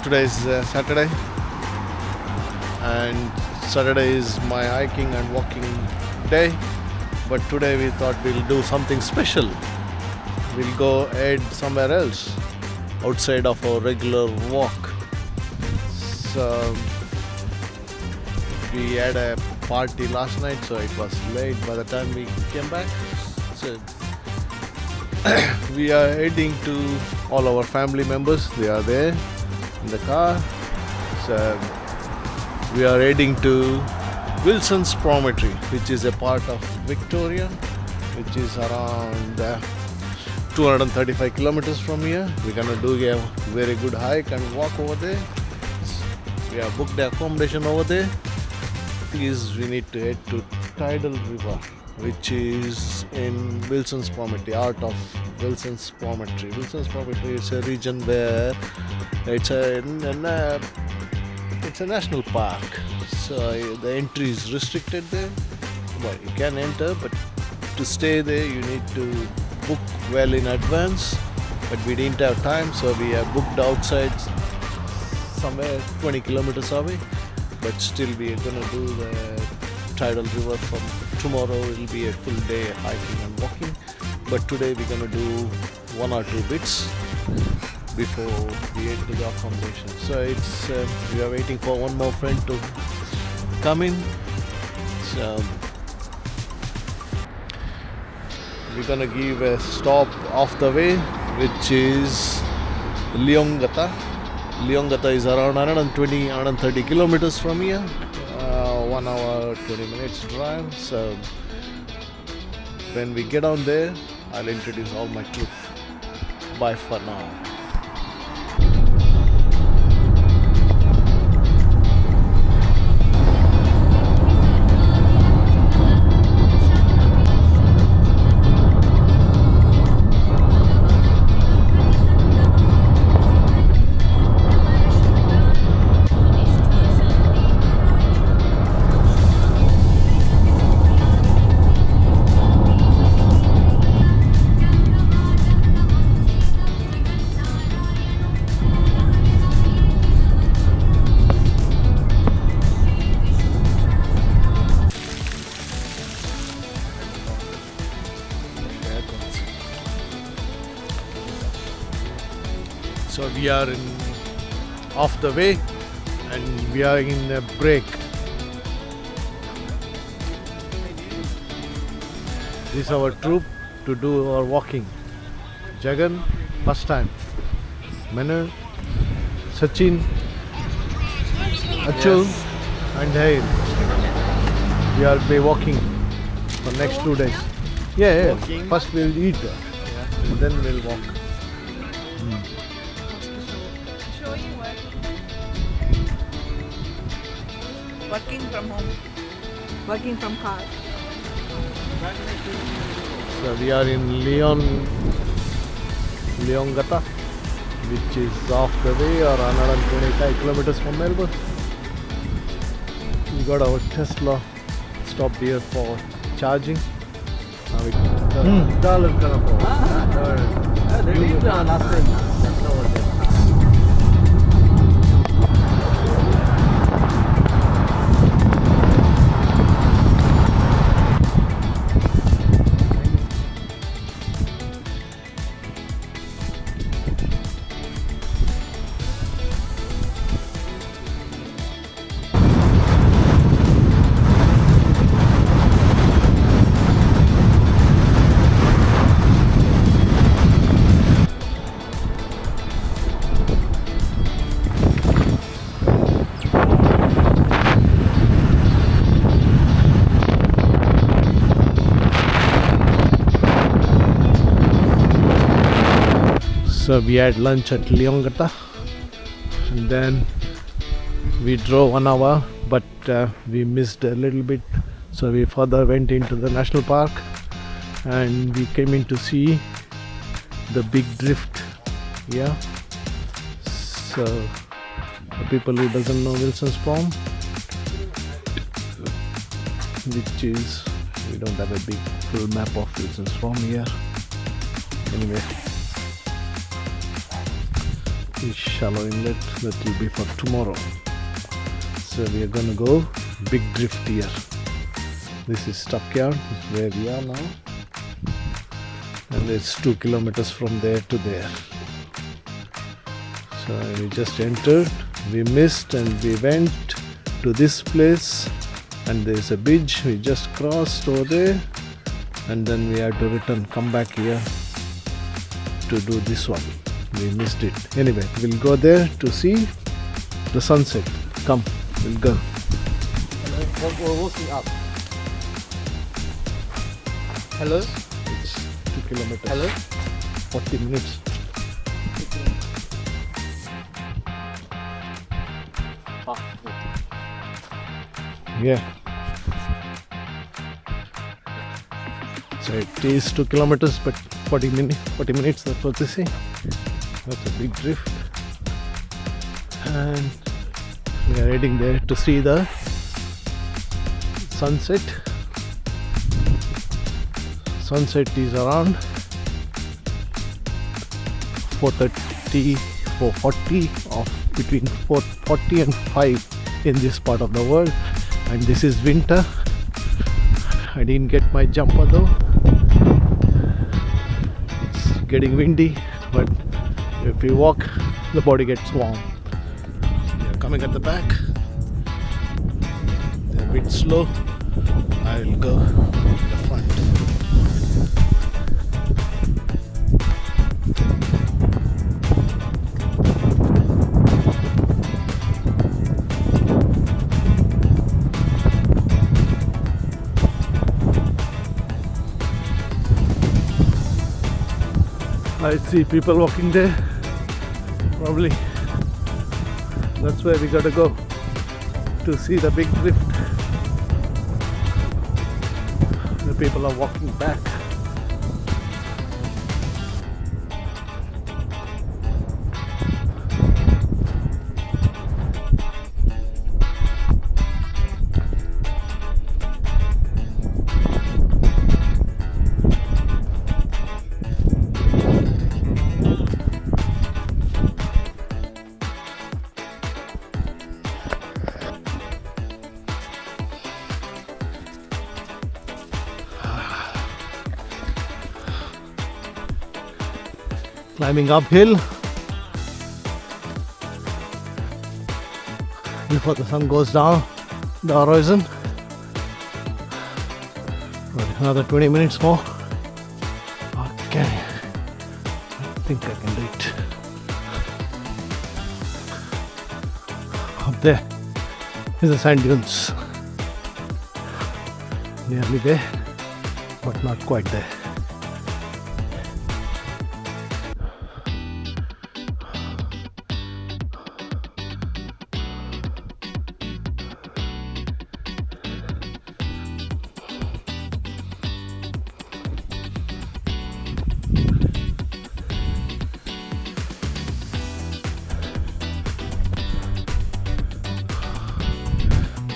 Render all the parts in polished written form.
Today is Saturday, and Saturday is my hiking and walking day. But today we thought we'll do something special. We'll go head somewhere else outside of our regular walk. So we had a party last night, so it was late by the time we came back. So we are heading to all our family members. They are there in the car. So we are heading to Wilsons Prom, which is a part of Victoria, which is around 235 kilometers from here. We're gonna do a very good hike and walk over there. We have booked the accommodation over there. Please, we need to head to Tidal River, which is in Wilsons Prom, the heart of Wilsons Prom. Wilsons Prom is a region where it's a national park, so the entry is restricted there. Well, you can enter, but to stay there you need to book well in advance. But we didn't have time, so we have booked outside somewhere 20 kilometers away. But still, we are gonna do the Tidal River from tomorrow. It'll be a full day hiking and walking. But today we're gonna do one or two bits before we head to the accommodation. So it's we are waiting for one more friend to come in. So we're gonna give a stop off the way, which is Leongata. Leongata is around 130 kilometers from here. 1 hour 20 minutes drive. So when we get on there, I'll introduce all my troop. Bye for now. So we are off the way, and we are in a break. This is our troop to do our walking. Jagan, first time. Manu, Sachin, Achal, and Hail. We are be walking for next 2 days. Yeah. First we'll eat, and then we'll walk. Working from home, working from car. So we are in Leongata, which is off the way or 125 kilometers from Melbourne. We got our Tesla stopped here for charging. Now we So we had lunch at Leongata, and then we drove 1 hour, but we missed a little bit, so we further went into the national park, and we came in to see the big drift. Yeah. So the people who doesn't know Wilsons Prom, which is, we don't have a big full map of Wilsons Prom here. Anyway, this shallow inlet that will be for tomorrow. So we are gonna go big drift here. This is Stockyard where we are now, and it's 2 kilometers from there to there. So we just entered, we missed, and we went to this place, and there's a bridge we just crossed over there, and then we had to come back here to do this one. We missed it. Anyway, we'll go there to see the sunset. Come, we'll go. We're walking up. Hello? It's 2 kilometers. Hello? 40 minutes. Yeah. So it is 2 kilometers, but 40 minutes, that's what they say. That's a big drift. And we are heading there to see the sunset. Sunset is around 4:30, 4:40, or between 4:40 and 5 in this part of the world. And this is winter. I didn't get my jumper though. It's getting windy, but if you walk, the body gets warm. They're coming at the back. They're a bit slow. I will go in the front. I see people walking there. Probably that's where we gotta go to see the big drift. The people are walking back. Climbing uphill before the sun goes down the horizon. Another 20 minutes more. Okay, I think I can do it. Up there is the sand dunes. Nearly there, but not quite there.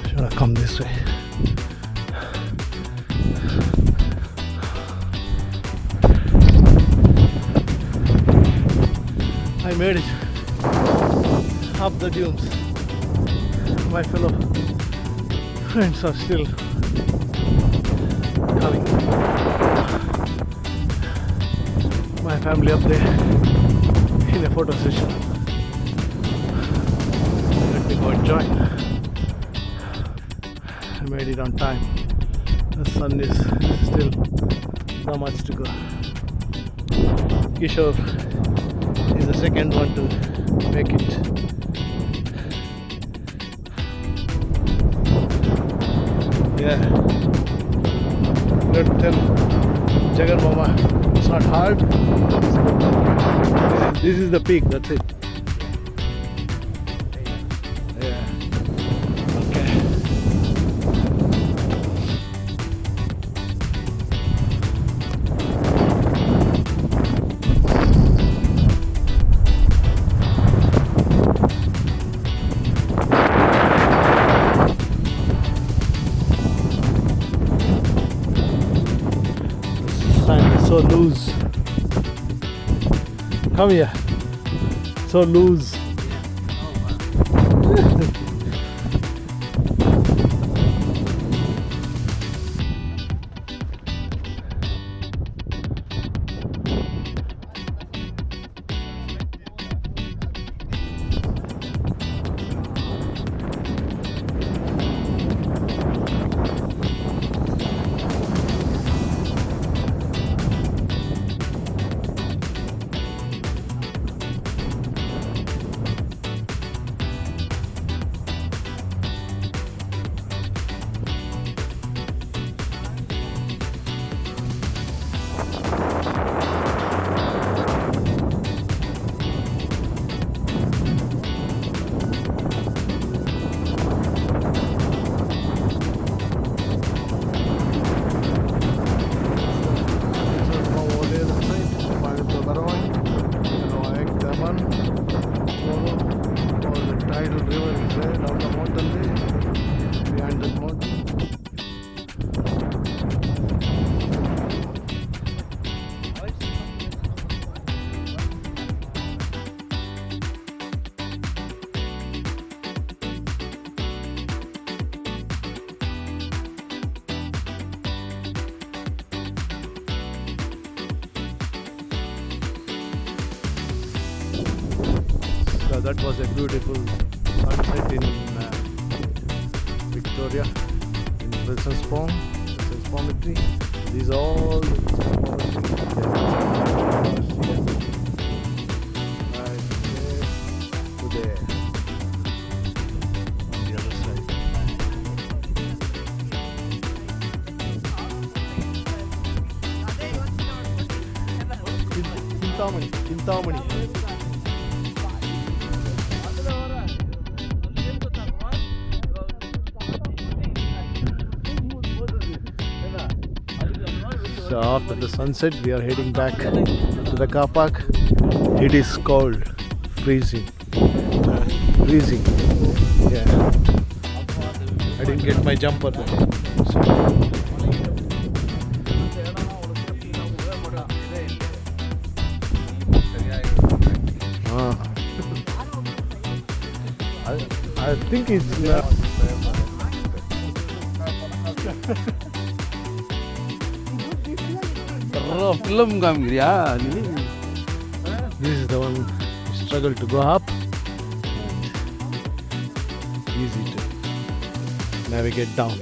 Should I come this way? I made it up the dunes. My fellow friends are still coming. My family up there in a photo session. Let me go and join. I made it on time. The sun is still not much to go. Kishore is the second one to make it. Yeah. Don't tell Jagan Mama it's not hard. This is the peak, that's it. Yeah. Okay. Sand is so loose. Come here. so loose. So that was a beautiful sunset in Victoria, in Wilsons Prom, Wilsons Promontory. These are all the right there to there on the other side. Chintamani. So after the sunset, we are heading back to the car park. It is cold, freezing. Yeah. I didn't get my jumper though. So. I think it's. Film kami ya ni. This is the one who struggled to go up. Easy to navigate down.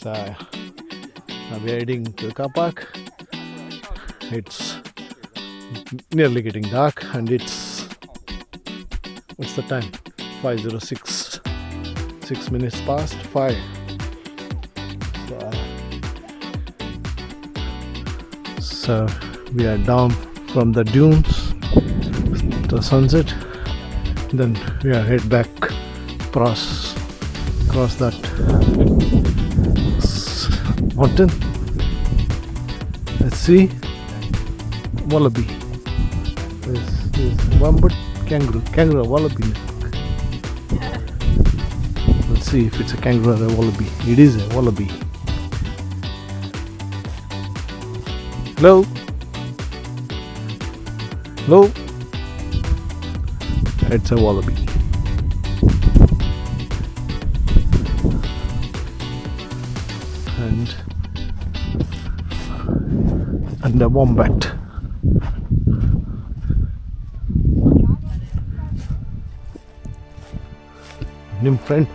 So now we are heading to the car park. It's nearly getting dark and it's, what's the time? 5:06. 6 minutes past 5. So we are down from the dunes to the sunset. Then we are head back across that mountain. Let's see. Wallaby. There's wombat, kangaroo, wallaby. Let's see if it's a kangaroo or a wallaby. It is a wallaby. Hello? Hello? It's a wallaby. And a wombat. Name friend?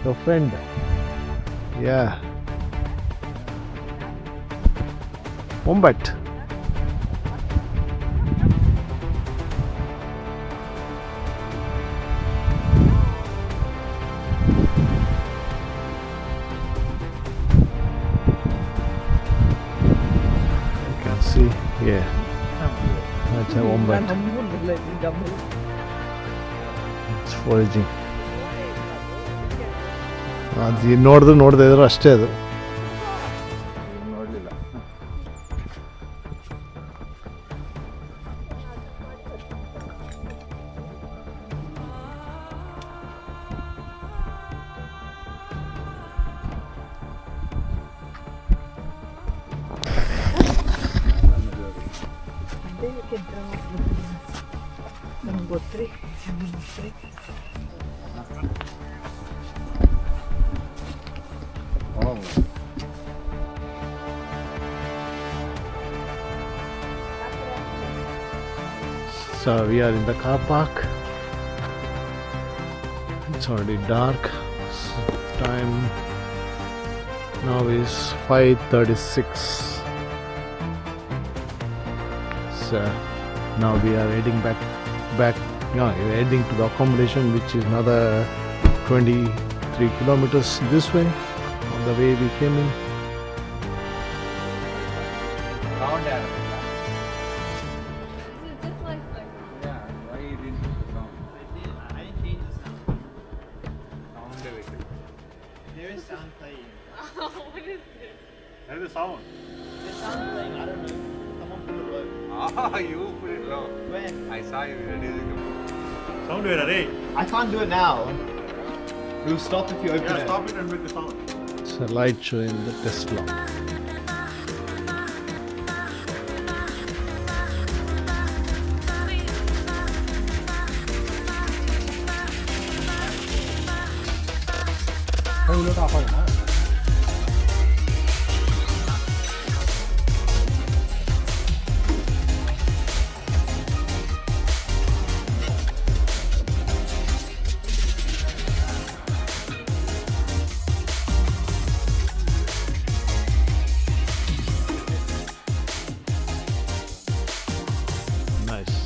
Your friend? Yeah. Wombat. You can see, yeah. That's a wombat. It's foraging. ಅದು ನೋಡ್ದೆ ಇದ್ರೆ ಅಷ್ಟೇ ಅದು. So we are in the car park. It's already dark. Time now is 5:36. So now we are heading back. No, we're heading to the accommodation, which is another 23 kilometers this way. On the way we came in. There is sound playing. What is this? That is the sound. There's sound playing. I don't know. Someone put it low. Ah, you put it low. Where? I saw you reducing it. Sound where are they? I can't do it now. We'll stop if you open Yeah, it. stop it and make the sound. It's a light show in the Tesla. Nice.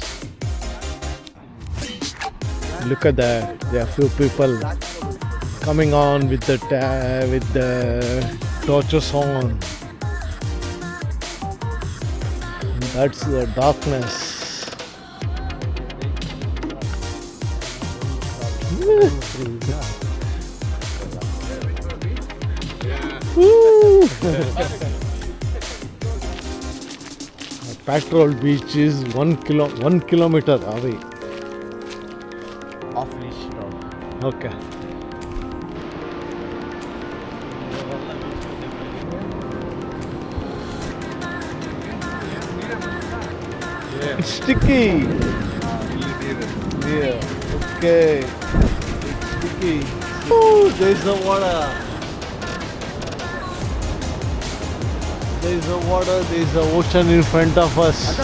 Look at that. There are few people coming on with the torches on. That's the darkness. Woo! Patrol beach is 1 kilometer away. Off leash dog. Okay. It's sticky. Yeah. Okay. It's sticky. Oh, there's the water. There's the water. There's the ocean in front of us.